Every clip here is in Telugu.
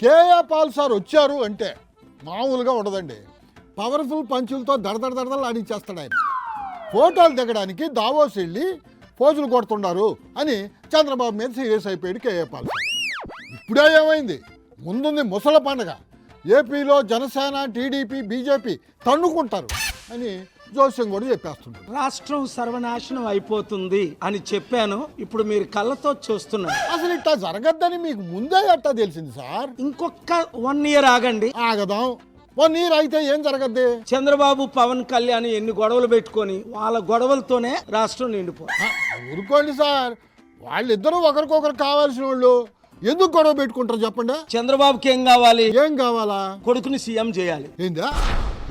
కేఏ పాల్ సార్ వచ్చారు అంటే మామూలుగా ఉండదండి. పవర్ఫుల్ పంచులతో దడదడదడలు ఆడించేస్తాడు ఆయన. ఫోటోలు దిగడానికి దావోస్ వెళ్ళి పోజులు కొడుతున్నారు అని చంద్రబాబు మీద సీరియస్ అయిపోయాడు కేఏ పాల్. ఇప్పుడే ఏమైంది, ముందుంది ముసల పండగ, ఏపీలో జనసేన టీడీపీ బీజేపీ తన్నుకుంటారు అని జోస్యం కూడా చెప్పేస్తుంటారు. రాష్ట్రం సర్వనాశనం అయిపోతుంది అని చెప్పాను, ఇప్పుడు మీరు కళ్ళతో చూస్తున్నారు. అసలు ఇట్లా జరగద్దని మీకు ముందే ఎట్టా తెలిసింది సార్? ఇంకొక 1 year ఆగండి. ఆగదాం. 1 year అయితే ఏం జరగద్ది? చంద్రబాబు పవన్ కళ్యాణ్ ఎన్ని గొడవలు పెట్టుకొని వాళ్ళ గొడవలతోనే రాష్ట్రం నిండిపోతుంది. ఊరుకోండి సార్, వాళ్ళిద్దరూ ఒకరికొకరు కావాల్సిన వాళ్ళు ఎందుకు గొడవ పెట్టుకుంటారు చెప్పండి? చంద్రబాబుకి ఏం కావాలి? ఏం కావాలా? కొడుకుని సీఎం చేయాలి. ఏందా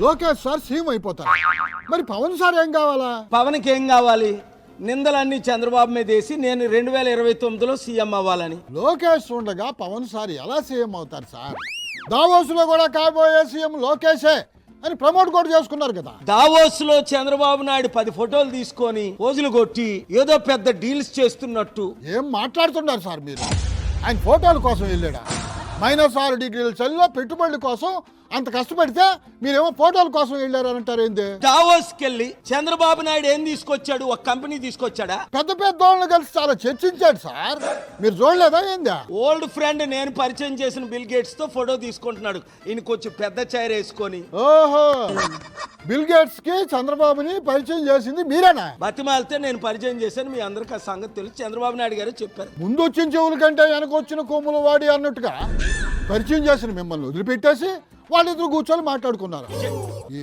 లోకేష్ సార్ సీఎం అయిపోతారు. మరి పవన్ సార్ ఏం కావాలా? పవన్కి ఏం కావాలి? నిందలన్నీ చంద్రబాబు మీద వేసి నేను 2029లో సీఎం అవ్వాలని. లోకేష్ ఉండగా పవన్ సార్ ఎలా సీఎం అవుతారు సార్? దావోస్లో కూడా కాబోయే సీఎం లోకేషే అని ప్రమోట్ కూడా చేసుకున్నారు కదా. దావోస్ లో చంద్రబాబు నాయుడు 10 ఫోటోలు తీసుకొని పోజులు కొట్టి ఏదో పెద్ద డీల్స్ చేస్తున్నట్టు. ఏం మాట్లాడుతున్నారు సార్ మీరు? ఆయన ఫోటోల కోసం వెళ్ళాడా? -6 degrees చలిలో పెట్టుబడుల కోసం అంత కష్టపడితే మీరేమో ఫోటోల కోసం వెళ్ళారని అంటారు. ఏంది? దావోస్కి వెళ్ళి చంద్రబాబు నాయుడు ఏం తీసుకొచ్చాడు? ఒక కంపెనీ తీసుకొచ్చాడా? పెద్ద పెద్ద వాళ్ళని కలిసి చాలా చర్చించాడు సార్, మీరు చూడలేదా? ఏందా? ఓల్డ్ ఫ్రెండ్ నేను పరిచయం చేసిన బిల్ గేట్స్ తో ఫోటో తీసుకుంటున్నాడు. ఈయన కొంచెం పెద్ద చైర్ వేసుకొని. ఓహో, బిల్ గేట్స్ కి చంద్రబాబుని పరిచయం చేసింది మీరేనా? బతిమాలితే నేను పరిచయం చేశాను. మీ అందరికి ఆ సంగతి తెలుసు. చంద్రబాబు నాయుడు గారు చెప్పారు. ముందు వచ్చిన చెవుల కంటే వెనకొచ్చిన కొమ్ములు వాడి అన్నట్టుగా పరిచయం చేసిన మిమ్మల్ని వదిలిపెట్టేసి వాళ్ళిద్దరు కూర్చొని మాట్లాడుకున్నారు.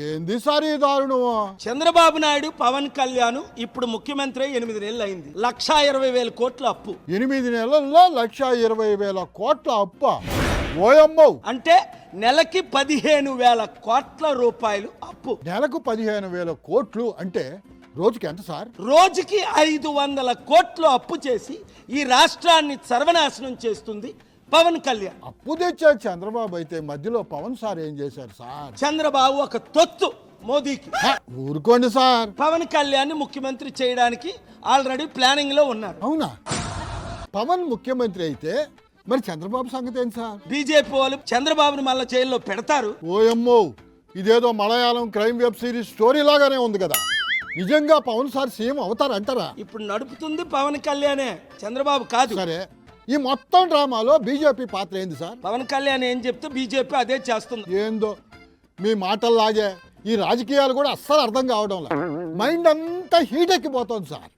ఏంది సార్ ఈ దారుణం? చంద్రబాబు నాయుడు పవన్ కళ్యాణ్ ఇప్పుడు ముఖ్యమంత్రి 8 నెలలు అయింది. 1,20,000 కోట్ల అప్పు. 8 నెలల్లో 1,20,000 కోట్ల అప్ప. ఓయమ్మో, అంటే నెలకి 15,000 కోట్ల రూపాయలు అప్పు. నెలకు 15,000 కోట్లు అంటే రోజుకి ఎంత సార్? రోజుకి 500 కోట్లు అప్పు చేసి ఈ రాష్ట్రాన్ని సర్వనాశనం చేస్తుంది పవన్ కళ్యాణ్. అప్పు తెచ్చే చంద్రబాబు అయితే మధ్యలో పవన్ సార్ ఏం చేశారు సార్? చంద్రబాబు ఒక తొత్తు మోదీకి. ఊరుకోండి సార్. పవన్ కళ్యాణ్ ముఖ్యమంత్రి చేయడానికి ఆల్రెడీ ప్లానింగ్ లో ఉన్నారు. అవునా? పవన్ ముఖ్యమంత్రి అయితే మరి చంద్రబాబు సంగతి ఏంటి సార్? బీజేపీ వాళ్ళు చంద్రబాబుని మళ్ళా జైల్లో పెడతారు. ఓయమ్మో, ఇదేదో Malayalam crime web series story లాగానే ఉంది కదా. నిజంగా పవన్ సార్ సీఎం అవుతారంటారా? ఇప్పుడు నడుపుతుంది పవన్ కళ్యాణే, చంద్రబాబు కాదు. సరే, ఈ మొత్తం డ్రామాలో బీజేపీ పాత్ర ఏంది సార్? పవన్ కళ్యాణ్ ఏం చెప్తే బీజేపీ అదే చేస్తుంది. ఏందో మీ మాటల్లాగే ఈ రాజకీయాలు కూడా అస్సలు అర్థం కావడం లేదు. మైండ్ అంతా హీట్ ఎక్కిపోతుంది సార్.